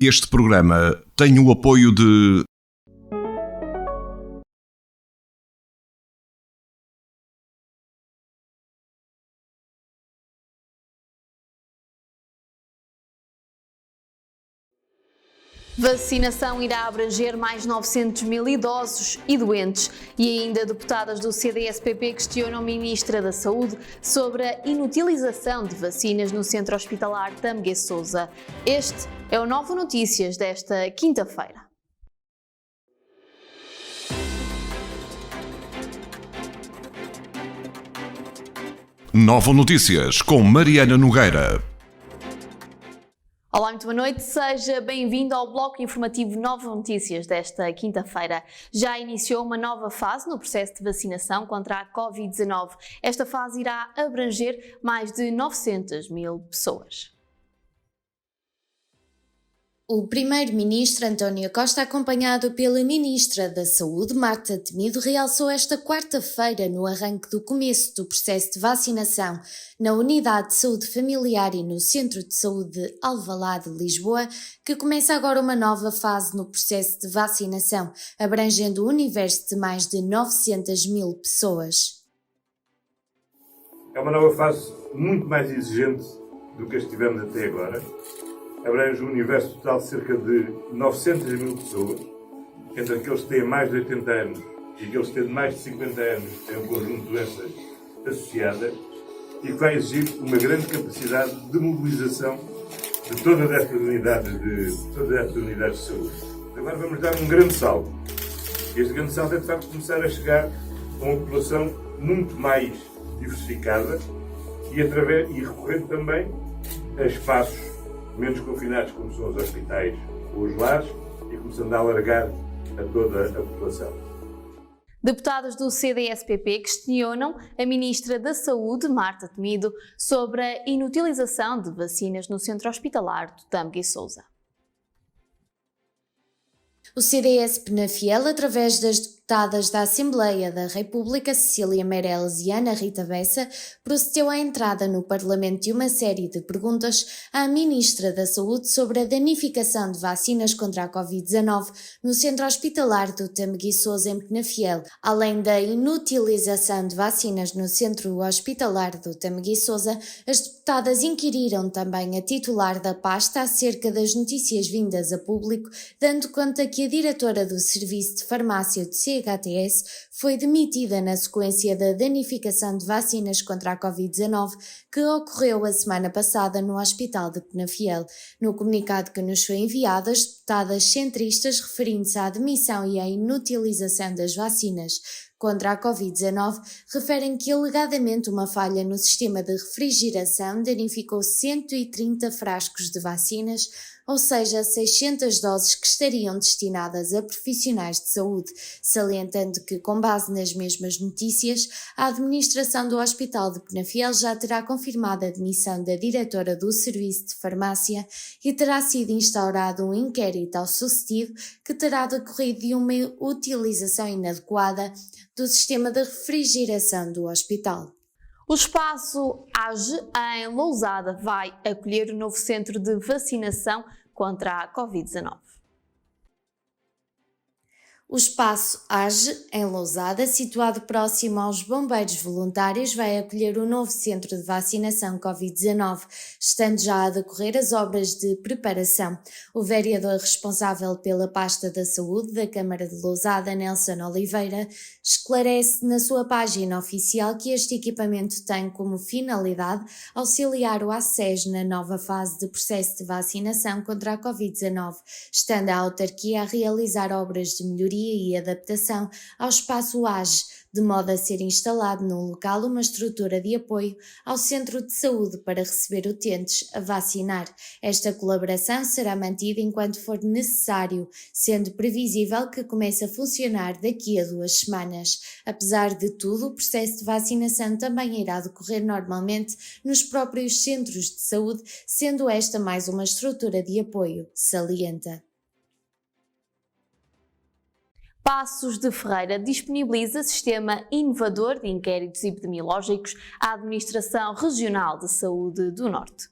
Este programa tem o apoio de Vacinação irá abranger mais 900 mil idosos e doentes. E ainda deputadas do CDS-PP questionam a Ministra da Saúde sobre a inutilização de vacinas no Centro Hospitalar Tâmega Sousa. Este é o Novo Notícias desta quinta-feira. Novo Notícias com Mariana Nogueira. Olá, muito boa noite, seja bem-vindo ao bloco informativo Nova Notícias desta quinta-feira. Já iniciou uma nova fase no processo de vacinação contra a Covid-19. Esta fase irá abranger mais de 900 mil pessoas. O primeiro-ministro António Costa, acompanhado pela ministra da Saúde, Marta Temido, realçou esta quarta-feira, no arranque do começo do processo de vacinação na Unidade de Saúde Familiar e no Centro de Saúde de Alvalade, Lisboa, que começa agora uma nova fase no processo de vacinação, abrangendo o universo de mais de 900 mil pessoas. É uma nova fase muito mais exigente do que estivemos até agora. Abrange um universo total de cerca de 900 mil pessoas, entre aqueles que têm mais de 80 anos e aqueles que têm mais de 50 anos, que têm um conjunto de doenças associadas, e que vai exigir uma grande capacidade de mobilização de todas estas unidades de saúde. Agora vamos dar um grande salto. Este grande salto é de facto começar a chegar a uma população muito mais diversificada e recorrendo também a espaços menos confinados, como são os hospitais ou os lares, e começando a alargar a toda a população. Deputados do CDS-PP questionam a Ministra da Saúde, Marta Temido, sobre a inutilização de vacinas no Centro Hospitalar do Tâmega Sousa. O CDS Penafiel, através das deputadas da Assembleia da República, Cecília Meireles e Ana Rita Bessa, procedeu à entrada no Parlamento de uma série de perguntas à Ministra da Saúde sobre a danificação de vacinas contra a Covid-19 no Centro Hospitalar do Tâmega Sousa, em Penafiel. Além da inutilização de vacinas no Centro Hospitalar do Tâmega Sousa, as deputadas inquiriram também a titular da pasta acerca das notícias vindas a público, dando conta que a diretora do Serviço de Farmácia do CHTS foi demitida na sequência da danificação de vacinas contra a Covid-19 que ocorreu a semana passada no Hospital de Penafiel. No comunicado que nos foi enviado, as deputadas centristas, referindo-se à demissão e à inutilização das vacinas contra a Covid-19, referem que alegadamente uma falha no sistema de refrigeração danificou 130 frascos de vacinas, ou seja, 600 doses que estariam destinadas a profissionais de saúde, salientando que, com base nas mesmas notícias, a administração do Hospital de Penafiel já terá confirmado a demissão da diretora do Serviço de Farmácia e terá sido instaurado um inquérito ao sucedido que terá decorrido de uma utilização inadequada do sistema de refrigeração do hospital. O espaço AGE, em Lousada, vai acolher o novo centro de vacinação contra a Covid-19. O espaço AGE, em Lousada, situado próximo aos bombeiros voluntários, vai acolher o novo centro de vacinação Covid-19, estando já a decorrer as obras de preparação. O vereador responsável pela pasta da saúde da Câmara de Lousada, Nelson Oliveira, esclarece na sua página oficial que este equipamento tem como finalidade auxiliar o ACES na nova fase de processo de vacinação contra a Covid-19, estando a autarquia a realizar obras de melhoria e adaptação ao espaço AGE, de modo a ser instalado no local uma estrutura de apoio ao centro de saúde para receber utentes a vacinar. Esta colaboração será mantida enquanto for necessário, sendo previsível que comece a funcionar daqui a 2 semanas. Apesar de tudo, o processo de vacinação também irá decorrer normalmente nos próprios centros de saúde, sendo esta mais uma estrutura de apoio, salienta. Paços de Ferreira disponibiliza sistema inovador de inquéritos epidemiológicos à Administração Regional de Saúde do Norte.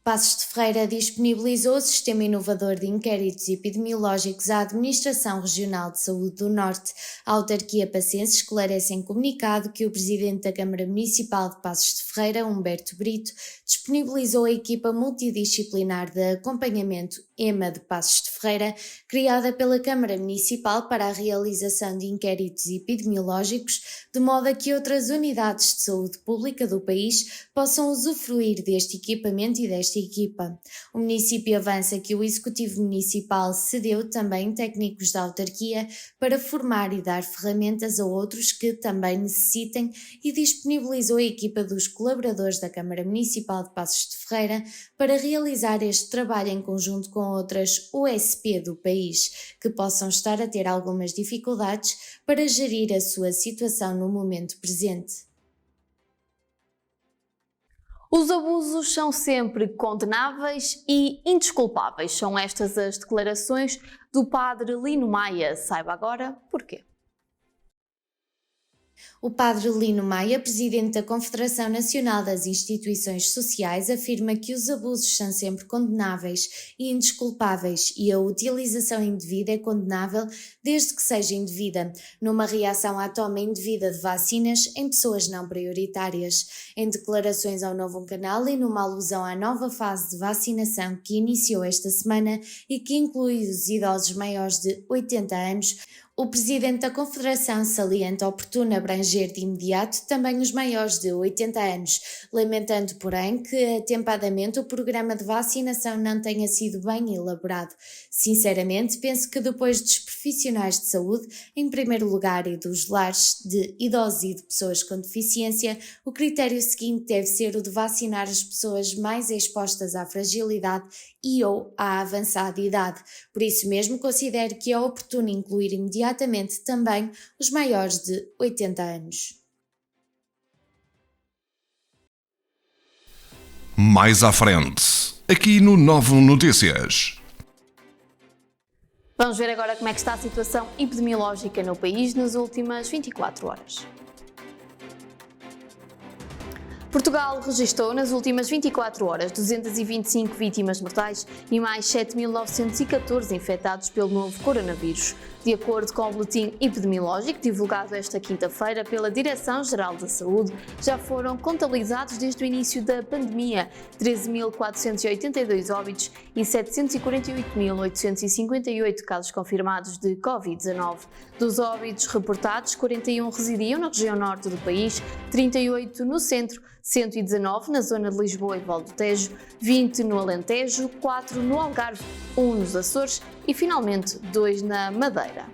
Passos de Ferreira disponibilizou o Sistema Inovador de Inquéritos Epidemiológicos à Administração Regional de Saúde do Norte. A autarquia passense esclarece em comunicado que o presidente da Câmara Municipal de Passos de Ferreira, Humberto Brito, disponibilizou a equipa multidisciplinar de acompanhamento EMA de Passos de Ferreira, criada pela Câmara Municipal para a realização de inquéritos epidemiológicos, de modo a que outras unidades de saúde pública do país possam usufruir deste equipamento e desta equipa. O município avança que o Executivo Municipal cedeu também técnicos da autarquia para formar e dar ferramentas a outros que também necessitem e disponibilizou a equipa dos colaboradores da Câmara Municipal de Passos de Ferreira para realizar este trabalho em conjunto com outras USP do país, que possam estar a ter algumas dificuldades para gerir a sua situação no momento presente. Os abusos são sempre condenáveis e indesculpáveis. São estas as declarações do padre Lino Maia. Saiba agora porquê. O padre Lino Maia, presidente da Confederação Nacional das Instituições Sociais, afirma que os abusos são sempre condenáveis e indesculpáveis e a utilização indevida é condenável desde que seja indevida, numa reação à toma indevida de vacinas em pessoas não prioritárias. Em declarações ao Novo Canal e numa alusão à nova fase de vacinação que iniciou esta semana e que inclui os idosos maiores de 80 anos, o presidente da Confederação salienta oportuno abranger de imediato também os maiores de 80 anos, lamentando, porém, que atempadamente o programa de vacinação não tenha sido bem elaborado. Sinceramente, penso que depois dos profissionais de saúde, em primeiro lugar, e dos lares de idosos e de pessoas com deficiência, o critério seguinte deve ser o de vacinar as pessoas mais expostas à fragilidade e ou à avançada idade. Por isso mesmo, considero que é oportuno incluir imediatamente também os maiores de 80 anos. Mais à frente, aqui no Novo Notícias. Vamos ver agora como é que está a situação epidemiológica no país nas últimas 24 horas. Portugal registrou nas últimas 24 horas 225 vítimas mortais e mais 7.914 infectados pelo novo coronavírus. De acordo com o boletim epidemiológico divulgado esta quinta-feira pela Direção-Geral da Saúde, já foram contabilizados desde o início da pandemia 13.482 óbitos e 748.858 casos confirmados de Covid-19. Dos óbitos reportados, 41 residiam na região norte do país, 38 no centro, 119 na zona de Lisboa e Val do Tejo, 20 no Alentejo, 4 no Algarve, 1 nos Açores e, finalmente, 2 na Madeira.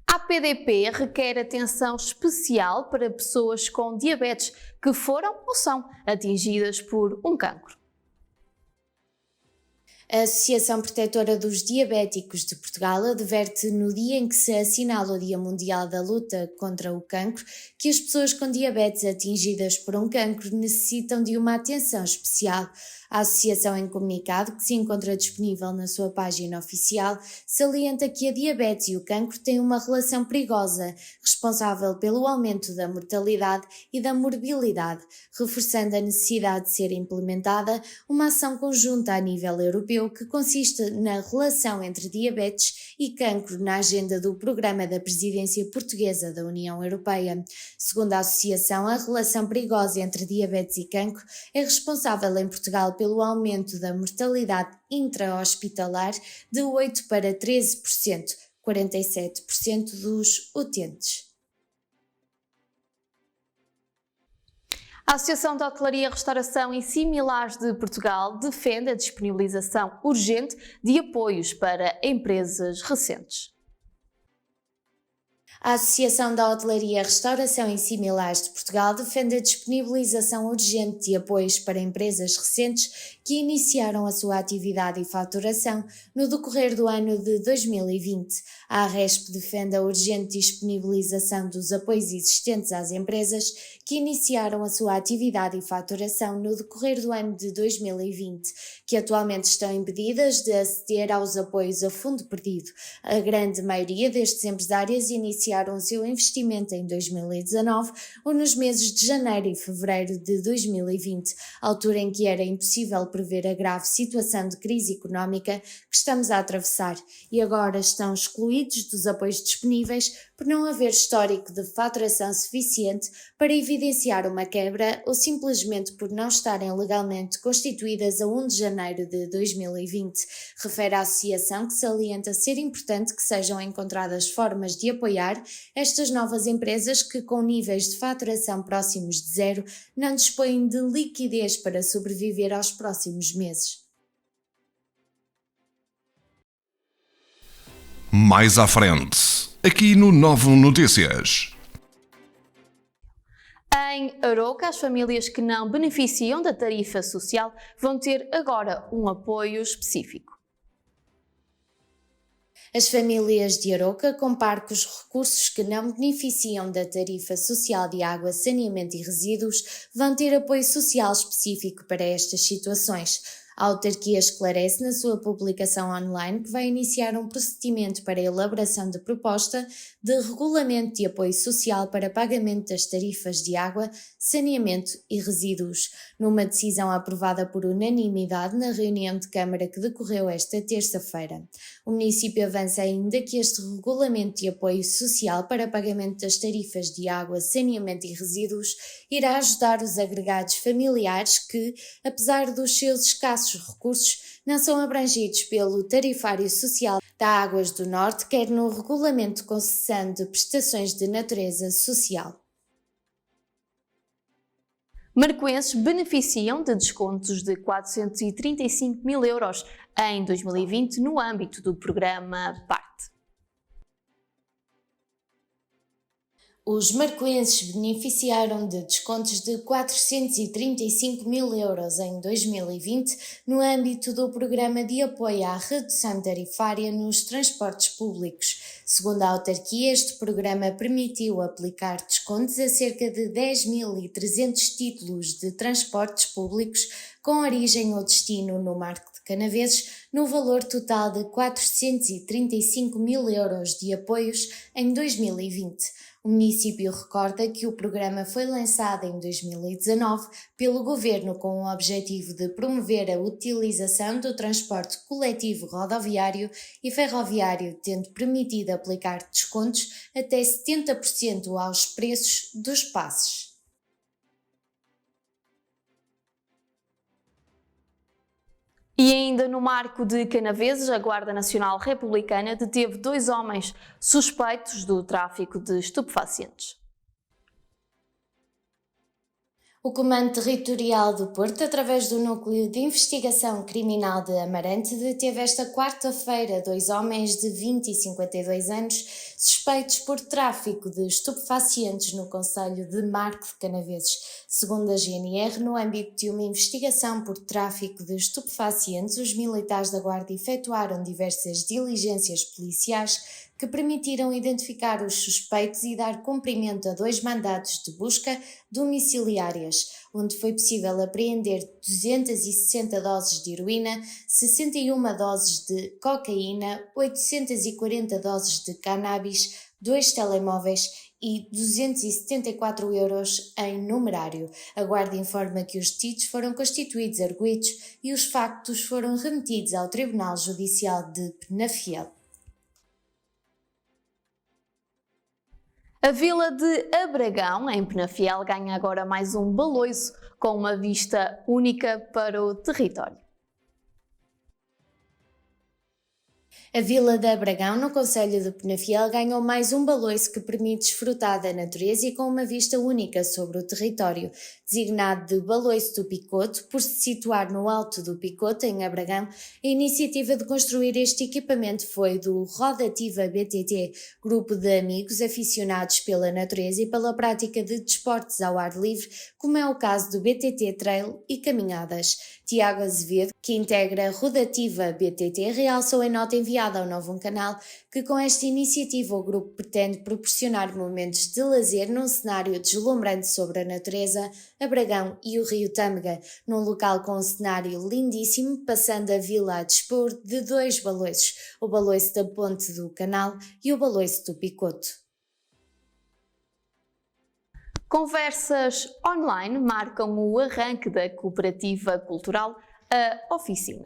A PDP requer atenção especial para pessoas com diabetes que foram ou são atingidas por um cancro. A Associação Protetora dos Diabéticos de Portugal adverte no dia em que se assinala o Dia Mundial da Luta contra o Cancro que as pessoas com diabetes atingidas por um cancro necessitam de uma atenção especial. A associação, em comunicado que se encontra disponível na sua página oficial, salienta que a diabetes e o cancro têm uma relação perigosa, responsável pelo aumento da mortalidade e da morbilidade, reforçando a necessidade de ser implementada uma ação conjunta a nível europeu que consiste na relação entre diabetes e cancro na agenda do Programa da Presidência Portuguesa da União Europeia. Segundo a associação, a relação perigosa entre diabetes e cancro é responsável em Portugal pelo aumento da mortalidade intra-hospitalar de 8 para 13%, 47% dos utentes. A Associação de Hotelaria, Restauração e Similares de Portugal defende a disponibilização urgente de apoios para empresas recentes. A Associação da Hotelaria, Restauração e Similares de Portugal defende a disponibilização urgente de apoios para empresas recentes que iniciaram a sua atividade e faturação no decorrer do ano de 2020. A ARESP defende a urgente disponibilização dos apoios existentes às empresas que iniciaram a sua atividade e faturação no decorrer do ano de 2020, que atualmente estão impedidas de aceder aos apoios a fundo perdido. A grande maioria destes empresários iniciaram anunciaram o seu investimento em 2019 ou nos meses de janeiro e fevereiro de 2020, altura em que era impossível prever a grave situação de crise económica que estamos a atravessar, e agora estão excluídos dos apoios disponíveis por não haver histórico de faturação suficiente para evidenciar uma quebra ou simplesmente por não estarem legalmente constituídas a 1 de janeiro de 2020, refere a associação, que salienta ser importante que sejam encontradas formas de apoiar estas novas empresas que, com níveis de faturação próximos de zero, não dispõem de liquidez para sobreviver aos próximos meses. Mais à frente, aqui no Novo Notícias. Em Aroca, as famílias que não beneficiam da tarifa social vão ter agora um apoio específico. As famílias de Aroca, com parcos recursos que não beneficiam da tarifa social de água, saneamento e resíduos, vão ter apoio social específico para estas situações. A autarquia esclarece na sua publicação online que vai iniciar um procedimento para a elaboração de proposta de regulamento de apoio social para pagamento das tarifas de água, saneamento e resíduos, numa decisão aprovada por unanimidade na reunião de Câmara que decorreu esta terça-feira. O município avança ainda que este regulamento de apoio social para pagamento das tarifas de água, saneamento e resíduos irá ajudar os agregados familiares que, apesar dos seus escassos recursos, não são abrangidos pelo tarifário social da Águas do Norte, quer no regulamento de concessão de prestações de natureza social. Marcoenses beneficiam de descontos de 435 mil euros em 2020 no âmbito do programa PARTE. Os marcoenses beneficiaram de descontos de 435 mil euros em 2020 no âmbito do Programa de Apoio à Redução Tarifária nos Transportes Públicos. Segundo a autarquia, este programa permitiu aplicar descontos a cerca de 10.300 títulos de transportes públicos com origem ou destino no Marco de Canaveses, no valor total de 435 mil euros de apoios em 2020. O município recorda que o programa foi lançado em 2019 pelo governo com o objetivo de promover a utilização do transporte coletivo rodoviário e ferroviário, tendo permitido aplicar descontos até 70% aos preços dos passes. E ainda no Marco de Canaveses, a Guarda Nacional Republicana deteve 2 homens suspeitos do tráfico de estupefacientes. O Comando Territorial do Porto, através do Núcleo de Investigação Criminal de Amarante, deteve esta quarta-feira 2 homens de 20 e 52 anos suspeitos por tráfico de estupefacientes no concelho de Marco de Canaveses. Segundo a GNR, no âmbito de uma investigação por tráfico de estupefacientes, os militares da Guarda efetuaram diversas diligências policiais que permitiram identificar os suspeitos e dar cumprimento a 2 mandados de busca domiciliárias, onde foi possível apreender 260 doses de heroína, 61 doses de cocaína, 840 doses de cannabis, 2 telemóveis e 274 euros em numerário. A Guarda informa que os detidos foram constituídos arguidos e os factos foram remetidos ao Tribunal Judicial de Penafiel. A Vila de Abragão, em Penafiel, ganha agora mais um baloiço com uma vista única para o território. A Vila de Abragão, no concelho de Penafiel, ganhou mais um baloiço que permite desfrutar da natureza e com uma vista única sobre o território. Designado de Baloiço do Picoto, por se situar no alto do Picoto, em Abragão, a iniciativa de construir este equipamento foi do Rodativa BTT, grupo de amigos aficionados pela natureza e pela prática de desportos ao ar livre, como é o caso do BTT Trail e caminhadas. Tiago Azevedo, que integra a Rodativa BTT, realçou em nota enviada ao Novo Canal que com esta iniciativa o grupo pretende proporcionar momentos de lazer num cenário deslumbrante sobre a natureza, Abragão e o rio Tâmega, num local com um cenário lindíssimo, passando a vila a dispor de 2 baloiços, o baloiço da Ponte do Canal e o baloiço do Picoto. Conversas online marcam o arranque da cooperativa cultural A Oficina.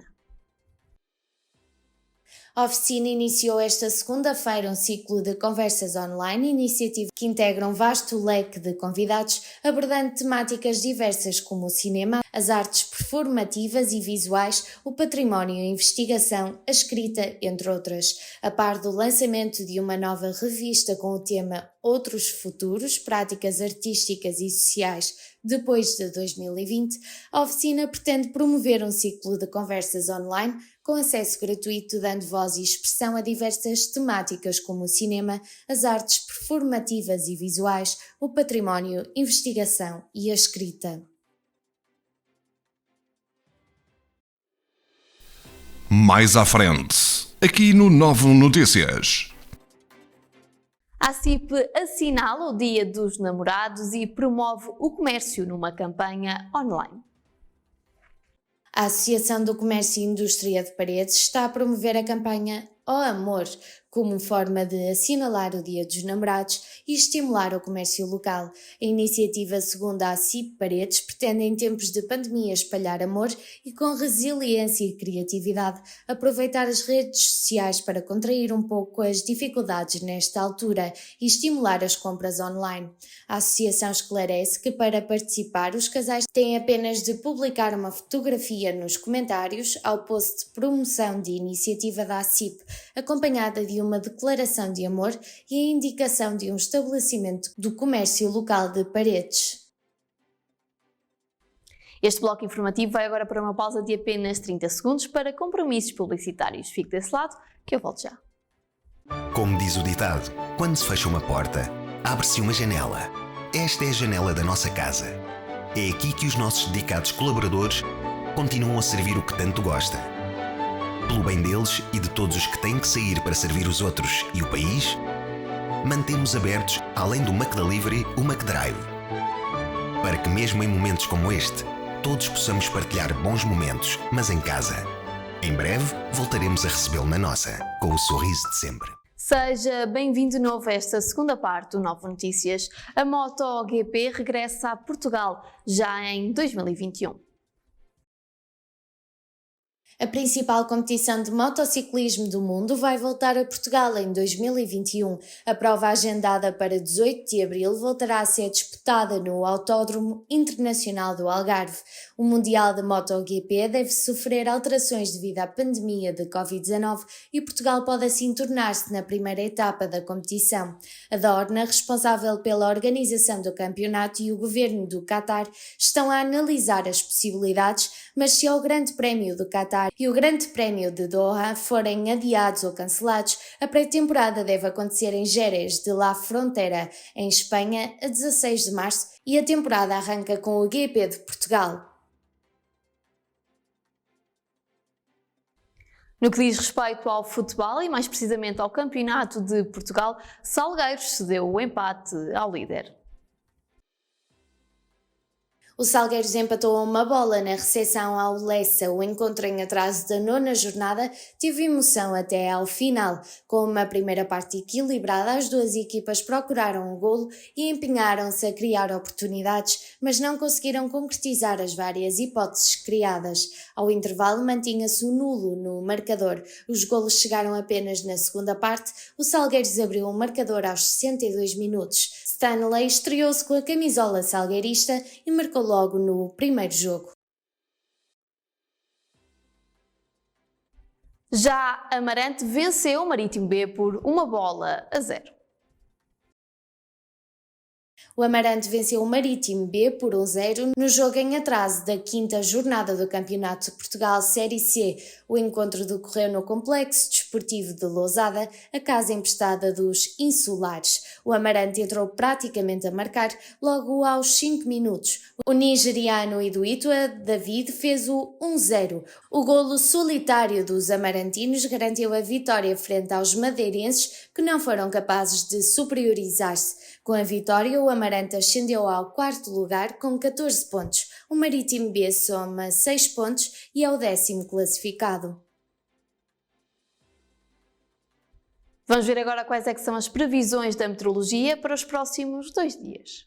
A Oficina iniciou esta segunda-feira um ciclo de conversas online, iniciativa que integra um vasto leque de convidados, abordando temáticas diversas como o cinema, as artes performativas e visuais, o património, a investigação, a escrita, entre outras. A par do lançamento de uma nova revista com o tema Outros Futuros, Práticas Artísticas e Sociais depois de 2020, a Oficina pretende promover um ciclo de conversas online com acesso gratuito, dando voz e expressão a diversas temáticas como o cinema, as artes performativas e visuais, o património, investigação e a escrita. Mais à frente, aqui no Novo Notícias. A CIP assinala o Dia dos Namorados e promove o comércio numa campanha online. A Associação do Comércio e Indústria de Paredes está a promover a campanha O Amor como forma de assinalar o Dia dos Namorados e estimular o comércio local. A iniciativa, segundo a CIP Paredes, pretende em tempos de pandemia espalhar amor e com resiliência e criatividade aproveitar as redes sociais para contrair um pouco as dificuldades nesta altura e estimular as compras online. A associação esclarece que para participar os casais têm apenas de publicar uma fotografia nos comentários ao post de promoção de iniciativa da CIP, acompanhada de uma declaração de amor e a indicação de um estabelecimento do comércio local de Paredes. Este bloco informativo vai agora para uma pausa de apenas 30 segundos para compromissos publicitários. Fique desse lado que eu volto já. Como diz o ditado, quando se fecha uma porta, abre-se uma janela. Esta é a janela da nossa casa. É aqui que os nossos dedicados colaboradores continuam a servir o que tanto gosta. Pelo bem deles e de todos os que têm que sair para servir os outros e o país, mantemos abertos, além do McDelivery, o McDrive. Para que mesmo em momentos como este, todos possamos partilhar bons momentos, mas em casa. Em breve, voltaremos a recebê-lo na nossa, com o sorriso de sempre. Seja bem-vindo de novo a esta segunda parte do Novo Notícias. A MotoGP regressa a Portugal já em 2021. A principal competição de motociclismo do mundo vai voltar a Portugal em 2021. A prova agendada para 18 de abril voltará a ser disputada no Autódromo Internacional do Algarve. O Mundial de MotoGP deve sofrer alterações devido à pandemia de Covid-19 e Portugal pode assim tornar-se na primeira etapa da competição. A Dorna, responsável pela organização do campeonato, e o governo do Qatar estão a analisar as possibilidades, mas se ao Grande Prémio do Qatar e o Grande Prémio de Doha forem adiados ou cancelados, a pré-temporada deve acontecer em Jerez de la Frontera, em Espanha, a 16 de março, e a temporada arranca com o GP de Portugal. No que diz respeito ao futebol e mais precisamente ao Campeonato de Portugal, Salgueiros cedeu o empate ao líder. O Salgueiros empatou a uma bola na recepção ao Lessa. O encontro em atraso da 9ª jornada teve emoção até ao final. Com uma primeira parte equilibrada, as duas equipas procuraram o golo e empenharam-se a criar oportunidades, mas não conseguiram concretizar as várias hipóteses criadas. Ao intervalo mantinha-se o nulo no marcador. Os golos chegaram apenas na segunda parte. O Salgueiros abriu o marcador aos 62 minutos. Stanley estreou-se com a camisola salgueirista e marcou logo no primeiro jogo. Já Amarante venceu o Marítimo B por 1-0. O Amarante venceu o Marítimo B por 1-0 no jogo em atraso da 5ª jornada do Campeonato de Portugal Série C. O encontro decorreu no Complexo Desportivo de Lousada, a casa emprestada dos insulares. O Amarante entrou praticamente a marcar logo aos 5 minutos. O nigeriano Iduitua David fez o 1-0. O golo solitário dos amarantinos garantiu a vitória frente aos madeirenses, que não foram capazes de superiorizar-se. Com a vitória, o Amarante ascendeu ao 4º lugar com 14 pontos. O Marítimo B soma 6 pontos e é o 10º classificado. Vamos ver agora quais é que são as previsões da meteorologia para os próximos 2 dias.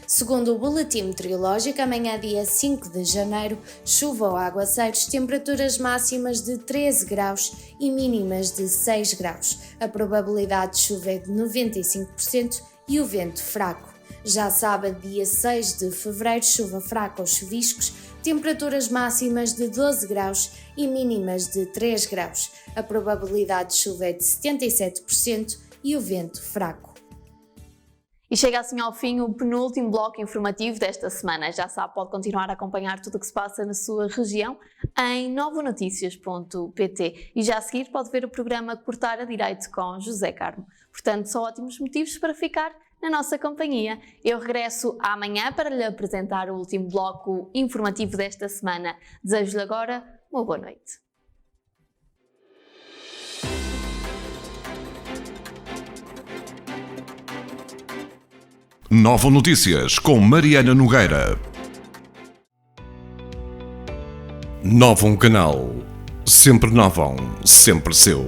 Segundo o Boletim Meteorológico, amanhã dia 5 de janeiro, chuva ou aguaceiros, temperaturas máximas de 13 graus e mínimas de 6 graus. A probabilidade de chuva é de 95% e o vento fraco. Já sábado, dia 6 de fevereiro, chuva fraca ou chuviscos, temperaturas máximas de 12 graus e mínimas de 3 graus. A probabilidade de chuva é de 77% e o vento fraco. E chega assim ao fim o penúltimo bloco informativo desta semana. Já sabe, pode continuar a acompanhar tudo o que se passa na sua região em novonoticias.pt e já a seguir pode ver o programa Cortar a Direito com José Carmo. Portanto, são ótimos motivos para ficar na nossa companhia. Eu regresso amanhã para lhe apresentar o último bloco informativo desta semana. Desejo-lhe agora uma boa noite. Novo Notícias com Mariana Nogueira. Novo Canal. Sempre novo, sempre seu.